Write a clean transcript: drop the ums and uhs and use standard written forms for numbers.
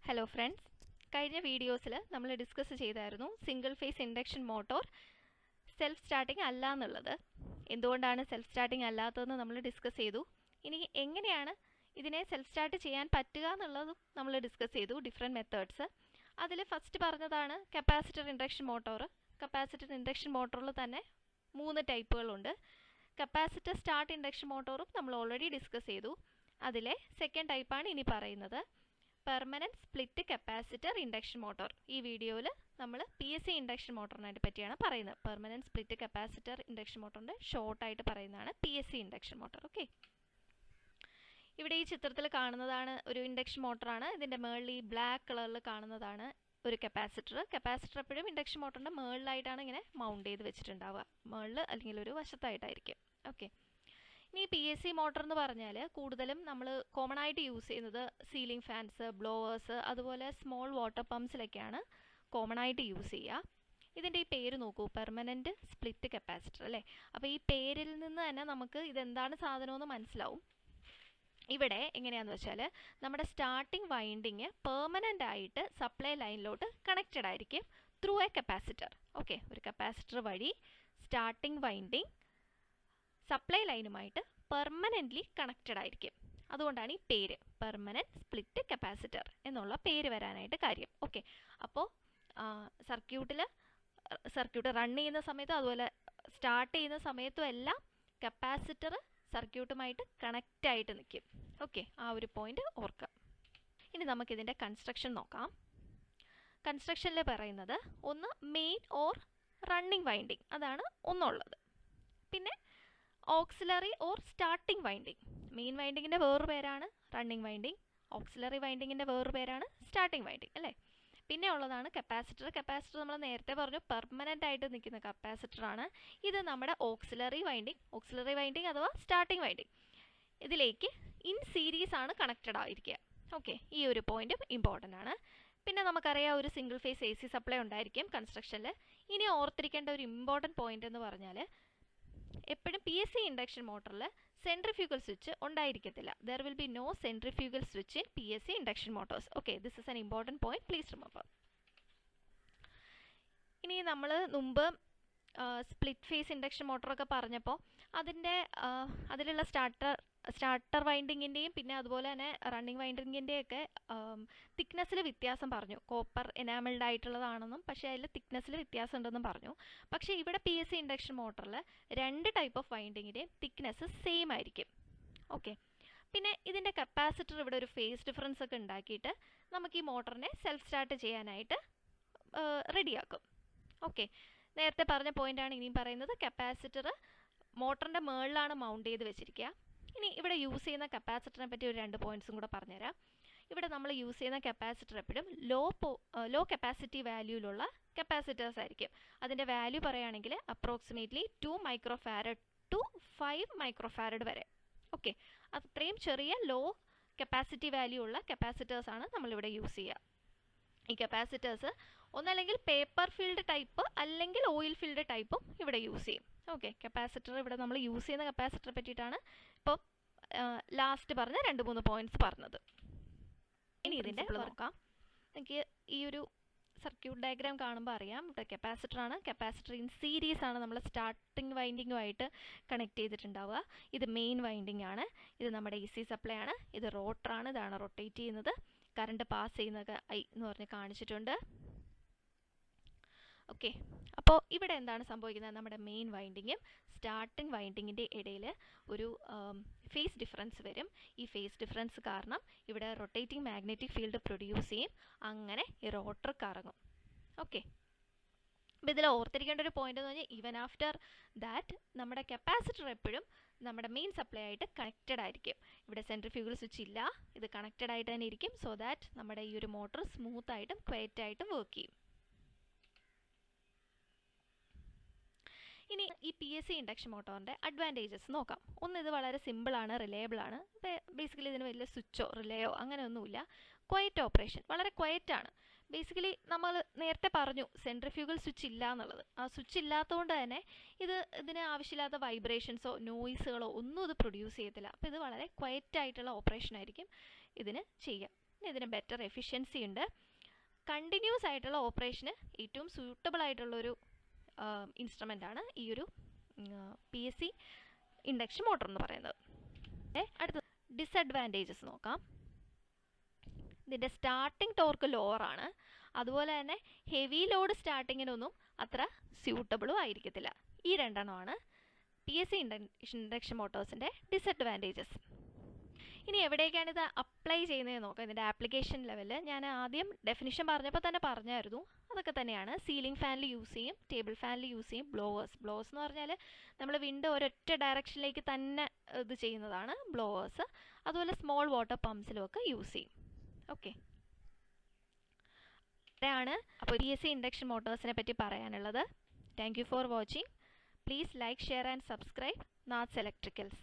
Hello friends, കഴിഞ്ഞ വീഡിയോസിൽ നമ്മൾ ഡിസ്കസ് ചെയ്തായിരുന്നു single phase induction motor self starting അല്ല എന്നുള്ളത്. എന്തുകൊണ്ടാണ് സെൽഫ് സ്റ്റാർട്ടിംഗ് അല്ലാത്തതെന്ന് നമ്മൾ ഡിസ്കസ് ചെയ്തു. ഇനി എങ്ങനെയാണ് ഇതിനെ സെൽഫ് സ്റ്റാർട്ട് ചെയ്യാൻ പറ്റുക എന്നുള്ളതും നമ്മൾ ഡിസ്കസ് ചെയ്തു, ഡിഫറെൻറ്റ് മെത്തേഡ്സ്. അതിൽ ഫസ്റ്റ് പറഞ്ഞതാണ് capacitor induction motor. Capacitor induction മോട്ടോറിൽ തന്നെ 3 ടൈപ്പുകളുണ്ട്. കപ്പാസിറ്റർ സ്റ്റാർട്ട് ഇൻഡക്ഷൻ മോട്ടോറും നമ്മൾ ഓൾറെഡി ഡിസ്കസ് ചെയ്തു. അതിലെ സെക്കൻഡ് ടൈപ്പാണ് ഇനി പറയുന്നത്, permanent split capacitor induction motor. ഈ വീഡിയോയിൽ നമ്മൾ PSC ഇൻഡക്ഷൻ മോട്ടോറിനെ പറ്റിയാണ് പറയുന്നത്. പെർമനൻറ്റ് സ്പ്ലിറ്റ് കപ്പാസിറ്റർ ഇൻഡക്ഷൻ മോട്ടോറിൻ്റെ ഷോർട്ടായിട്ട് പറയുന്നതാണ് PSC ഇൻഡക്ഷൻ മോട്ടോർ. ഓക്കെ, ഇവിടെ ഈ ചിത്രത്തിൽ കാണുന്നതാണ് ഒരു ഇൻഡക്ഷൻ മോട്ടറാണ്. ഇതിൻ്റെ മുകളിൽ ഈ ബ്ലാക്ക് കളറിൽ കാണുന്നതാണ് ഒരു കപ്പാസിറ്റർ. കപ്പാസിറ്റർ എപ്പോഴും ഇൻഡക്ഷൻ മോട്ടറിൻ്റെ മുകളിലായിട്ടാണ് ഇങ്ങനെ മൗണ്ട് ചെയ്ത് വെച്ചിട്ടുണ്ടാവുക, മുകളിൽ അല്ലെങ്കിൽ ഒരു വശത്തായിട്ടായിരിക്കും. ഓക്കെ, ഇനി PSC മോട്ടർ എന്ന് പറഞ്ഞാൽ കൂടുതലും നമ്മൾ കോമൺ ആയിട്ട് യൂസ് ചെയ്യുന്നത് സീലിംഗ് ഫാൻസ്, ബ്ലോവേഴ്സ്, അതുപോലെ സ്മോൾ വാട്ടർ പമ്പ്സിലൊക്കെയാണ് കോമൺ ആയിട്ട് യൂസ് ചെയ്യുക. ഇതിൻ്റെ ഈ പേര് നോക്കൂ, പെർമനൻറ്റ് സ്പ്ലിറ്റ് കപ്പാസിറ്റർ അല്ലേ. അപ്പോൾ ഈ പേരിൽ നിന്ന് തന്നെ നമുക്ക് ഇതെന്താണ് സാധനമെന്ന് മനസ്സിലാവും. ഇവിടെ എങ്ങനെയാണെന്ന് വെച്ചാൽ നമ്മുടെ സ്റ്റാർട്ടിംഗ് വൈൻഡിങ് പെർമനൻ്റ് ആയിട്ട് സപ്ലൈ ലൈനിലോട്ട് കണക്റ്റഡ് ആയിരിക്കും ത്രൂ എ കപ്പാസിറ്റർ. ഓക്കെ, ഒരു കപ്പാസിറ്റർ വഴി സ്റ്റാർട്ടിംഗ് വൈൻഡിങ് സപ്ലൈ ലൈനുമായിട്ട് പെർമനൻ്റ്ലി കണക്റ്റഡ് ആയിരിക്കും. അതുകൊണ്ടാണ് ഈ പേര് പെർമനൻറ്റ് സ്പ്ലിറ്റ് കപ്പാസിറ്റർ എന്നുള്ള പേര് വരാനായിട്ട് കാര്യം. ഓക്കെ, അപ്പോൾ സർക്യൂട്ട് റൺ ചെയ്യുന്ന സമയത്തും അതുപോലെ സ്റ്റാർട്ട് ചെയ്യുന്ന സമയത്തും എല്ലാം കപ്പാസിറ്റർ സർക്യൂട്ടുമായിട്ട് കണക്റ്റ് ആയിട്ട് നിൽക്കും. ഓക്കെ, ആ ഒരു പോയിന്റ് ഓർക്കുക. ഇനി നമുക്കിതിൻ്റെ കൺസ്ട്രക്ഷൻ നോക്കാം. കൺസ്ട്രക്ഷനിൽ പറയുന്നത് ഒന്ന് മെയിൻ ഓർ റണ്ണിങ് വൈൻഡിങ്, അതാണ് ഒന്നുള്ളത്. പിന്നെ auxiliary or starting winding. Main വൈൻഡിങ്ങിൻ്റെ വേറൊരു പേരാണ് റണ്ണിങ് വൈൻഡിങ്, ഓക്സിലറി വൈൻഡിങ്ങിൻ്റെ വേറൊരു പേരാണ് സ്റ്റാർട്ടിംഗ് വൈൻഡിങ് അല്ലേ. പിന്നെ ഉള്ളതാണ് കപ്പാസിറ്റർ. കപ്പാസിറ്റർ നമ്മൾ നേരത്തെ പറഞ്ഞു പെർമനൻ്റ് ആയിട്ട് നിൽക്കുന്ന കപ്പാസിറ്ററാണ്. ഇത് നമ്മുടെ ഓക്സിലറി വൈൻഡിങ് അഥവാ സ്റ്റാർട്ടിംഗ് വൈൻഡിങ്. ഇതിലേക്ക് ഇൻ സീരീസ് ആണ് കണക്റ്റഡ് ആയിരിക്കുക. ഓക്കെ, ഈ ഒരു പോയിന്റും ഇമ്പോർട്ടൻ്റ് ആണ്. പിന്നെ നമുക്കറിയാം ഒരു സിംഗിൾ ഫേസ് AC സപ്ലൈ ഉണ്ടായിരിക്കും കൺസ്ട്രക്ഷനിൽ. ഇനി ഓർത്തിരിക്കേണ്ട ഒരു ഇമ്പോർട്ടൻറ്റ് പോയിന്റ് എന്ന് പറഞ്ഞാൽ എപ്പോഴും PSC ഇൻഡക്ഷൻ മോട്ടറിൽ സെൻട്രിഫ്യൂഗൽ സ്വിച്ച് ഉണ്ടായിരിക്കത്തില്ല. There will be no centrifugal switch in PSC induction motors. Okay, this is an important point, please remember. ഇനി നമ്മൾ മുമ്പ് സ്പ്ലിറ്റ് ഫേസ് ഇൻഡക്ഷൻ മോട്ടറൊക്കെ പറഞ്ഞപ്പോൾ അതിലുള്ള സ്റ്റാർട്ടർ വൈൻഡിങ്ങിൻ്റെയും പിന്നെ അതുപോലെ തന്നെ റണ്ണിങ് വൈൻഡിങ്ങിൻ്റെയൊക്കെ തിക്നെസ്സിൽ വ്യത്യാസം പറഞ്ഞു. കോപ്പർ എനാമിൾഡ് ആയിട്ടുള്ളതാണെന്നും പക്ഷേ അതിൽ തിക്നെസ്സിൽ വ്യത്യാസം ഉണ്ടെന്നും പറഞ്ഞു. പക്ഷേ ഇവിടെ PSC ഇൻഡക്ഷൻ മോട്ടറിൽ 2 ടൈപ്പ് ഓഫ് വൈൻഡിങ്ങിൻ്റെയും തിക്നെസ് സെയിം ആയിരിക്കും. ഓക്കെ, പിന്നെ ഇതിൻ്റെ കപ്പാസിറ്റർ ഇവിടെ ഒരു ഫേസ് ഡിഫറൻസ് ഒക്കെ ഉണ്ടാക്കിയിട്ട് നമുക്ക് ഈ മോട്ടറിനെ സെൽഫ് സ്റ്റാർട്ട് ചെയ്യാനായിട്ട് റെഡിയാക്കും. ഓക്കെ, നേരത്തെ പറഞ്ഞ പോയിൻ്റാണ് ഇനിയും പറയുന്നത്. കപ്പാസിറ്റർ മോട്ടറിൻ്റെ മുകളിലാണ് മൗണ്ട് ചെയ്ത് വെച്ചിരിക്കുക. ഇനി ഇവിടെ യൂസ് ചെയ്യുന്ന കപ്പാസിറ്ററിനെ പറ്റി ഒരു 2 പോയിൻറ്റ്സും കൂടെ പറഞ്ഞുതരാം. ഇവിടെ നമ്മൾ യൂസ് ചെയ്യുന്ന കപ്പാസിറ്റർ എപ്പോഴും ലോ കപ്പാസിറ്റി വാല്യൂലുള്ള കപ്പാസിറ്റേഴ്സ് ആയിരിക്കും. അതിൻ്റെ വാല്യൂ പറയുകയാണെങ്കിൽ അപ്രോക്സിമേറ്റ്ലി 2 മൈക്രോഫാരഡ് ടു 5 മൈക്രോഫാരഡ് വരെ. ഓക്കെ, അത്രയും ചെറിയ ലോ കപ്പാസിറ്റി വാല്യൂ ഉള്ള കപ്പാസിറ്റേഴ്സാണ് നമ്മളിവിടെ യൂസ് ചെയ്യുക. ഈ കപ്പാസിറ്റേഴ്സ് ഒന്നല്ലെങ്കിൽ പേപ്പർ ഫിൽഡ് ടൈപ്പ് അല്ലെങ്കിൽ ഓയിൽ ഫിൽഡ് ടൈപ്പും ഇവിടെ യൂസ് ചെയ്യും. ഓക്കെ, കപ്പാസിറ്റർ ഇവിടെ നമ്മൾ യൂസ് ചെയ്യുന്ന കപ്പാസിറ്ററെ പറ്റിയിട്ടാണ് ഇപ്പോൾ ലാസ്റ്റ് പറഞ്ഞ 2-3 പോയിന്റ്സ് പറഞ്ഞത്. ഇനി ഇതിൻ്റെ നോക്കാം. എനിക്ക് ഈ ഒരു സർക്യൂട്ട് ഡയഗ്രാം കാണുമ്പോൾ അറിയാം ഇവിടെ കപ്പാസിറ്ററാണ്. കപ്പാസിറ്റർ ഇൻ സീരീസ് ആണ് നമ്മൾ സ്റ്റാർട്ടിംഗ് വൈൻഡിങ്ങുമായിട്ട് കണക്ട് ചെയ്തിട്ടുണ്ടാവുക. ഇത് മെയിൻ വൈൻഡിങ് ആണ്. ഇത് നമ്മുടെ AC സപ്ലൈ ആണ്. ഇത് റോട്ടറാണ്. ഇതാണ് റൊട്ടേറ്റ് ചെയ്യുന്നത്. കറണ്ട് പാസ് ചെയ്യുന്നത് I എന്ന് പറഞ്ഞ് കാണിച്ചിട്ടുണ്ട്. ഓക്കെ, അപ്പോൾ ഇവിടെ എന്താണ് സംഭവിക്കുന്നത്? നമ്മുടെ മെയിൻ വൈൻഡിങ്ങും സ്റ്റാർട്ടിംഗ് വൈൻഡിങ്ങിൻ്റെ ഇടയിൽ ഒരു ഫേസ് ഡിഫറൻസ് വരും. ഈ ഫേസ് ഡിഫറൻസ് കാരണം ഇവിടെ റൊട്ടേറ്റിംഗ് മാഗ്നറ്റിക് ഫീൽഡ് പ്രൊഡ്യൂസ് ചെയ്യും. അങ്ങനെ ഈ റോട്ടർ കറങ്ങും. ഓക്കെ, അപ്പോൾ ഇതിൽ ഓർത്തിരിക്കേണ്ട ഒരു പോയിന്റ് എന്ന് പറഞ്ഞാൽ ഈവൻ ആഫ്റ്റർ ദാറ്റ് നമ്മുടെ കപ്പാസിറ്റർ എപ്പോഴും നമ്മുടെ മെയിൻ സപ്ലൈ ആയിട്ട് കണക്റ്റഡ് ആയിരിക്കും. ഇവിടെ സെൻട്രിഫ്യൂഗൽ സ്വിച്ച് ഇല്ല, ഇത് കണക്റ്റഡ് ആയിട്ട് തന്നെ ഇരിക്കും. സോ ദാറ്റ് നമ്മുടെ ഈ ഒരു മോട്ടർ സ്മൂത്ത് ആയിട്ടും ക്വയറ്റ് ആയിട്ടും വർക്ക് ചെയ്യും. ഇനി ഈ PSC ഇൻഡക്ഷൻ മോട്ടോറിൻ്റെ അഡ്വാൻറ്റേജസ് നോക്കാം. ഒന്ന്, ഇത് വളരെ സിമ്പിളാണ്, റിലയബിൾ ആണ്. ബേസിക്കലി ഇതിന് വലിയ സ്വിച്ചോ റിലേയോ അങ്ങനെയൊന്നുമില്ല. ക്വയറ്റ് ഓപ്പറേഷൻ, വളരെ ക്വയറ്റാണ്. ബേസിക്കലി നമ്മൾ നേരത്തെ പറഞ്ഞു സെൻട്രിഫ്യൂഗൽ സ്വിച്ച് ഇല്ല എന്നുള്ളത്. ആ സ്വിച്ച് ഇല്ലാത്തതുകൊണ്ട് തന്നെ ഇതിന് ആവശ്യമില്ലാത്ത വൈബ്രേഷൻസോ നോയ്സുകളോ ഒന്നും ഇത് പ്രൊഡ്യൂസ് ചെയ്യത്തില്ല. അപ്പോൾ ഇത് വളരെ ക്വയറ്റ് ആയിട്ടുള്ള ഓപ്പറേഷൻ ആയിരിക്കും ഇതിന് ചെയ്യുക. ഇതിന് ബെറ്റർ എഫിഷ്യൻസി ഉണ്ട്. കണ്ടിന്യൂസ് ആയിട്ടുള്ള ഓപ്പറേഷന് ഏറ്റവും സ്യൂട്ടബിൾ ആയിട്ടുള്ളൊരു ഇൻസ്ട്രുമെൻ്റാണ് ഈ ഒരു PSC ഇൻഡക്ഷൻ മോട്ടർ എന്ന് പറയുന്നത്. അടുത്ത ഡിസഡ്വാൻറ്റേജസ് നോക്കാം. ഇതിൻ്റെ സ്റ്റാർട്ടിംഗ് ടോർക്ക് ലോവർ ആണ്. അതുപോലെ തന്നെ ഹെവി ലോഡ് സ്റ്റാർട്ടിങ്ങിനൊന്നും അത്ര സ്യൂട്ടബിളും ആയിരിക്കത്തില്ല. ഈ രണ്ടെണ്ണമാണ് PSC ഇൻഡക്ഷൻ മോട്ടോഴ്സിൻ്റെ ഡിസഡ്വാൻറ്റേജസ്. ഇനി എവിടേക്കാണ് ഇത് അപ്ലൈ ചെയ്യുന്നത് നോക്കാം. ഇതിൻ്റെ ആപ്ലിക്കേഷൻ ലെവലിൽ ഞാൻ ആദ്യം ഡെഫിനിഷൻ പറഞ്ഞപ്പോൾ തന്നെ പറഞ്ഞായിരുന്നു. അതൊക്കെ തന്നെയാണ്. സീലിംഗ് ഫാനിൽ യൂസ് ചെയ്യും, ടേബിൾ ഫാനിൽ യൂസ് ചെയ്യും. ബ്ലോവേഴ്സ് എന്ന് പറഞ്ഞാൽ നമ്മൾ വിൻഡോ ഒരൊറ്റ ഡയറക്ഷനിലേക്ക് തന്നെ ഇത് ചെയ്യുന്നതാണ് ബ്ലോവേഴ്സ്. അതുപോലെ സ്മോൾ വാട്ടർ പമ്പ്സിലുമൊക്കെ യൂസ് ചെയ്യും. ഓക്കെ, ഇത്രയാണ് അപ്പോൾ PSC ഇൻഡക്ഷൻ മോട്ടോഴ്സിനെ പറ്റി പറയാനുള്ളത്. Thank you for watching. Please like, share and subscribe Naths electricals.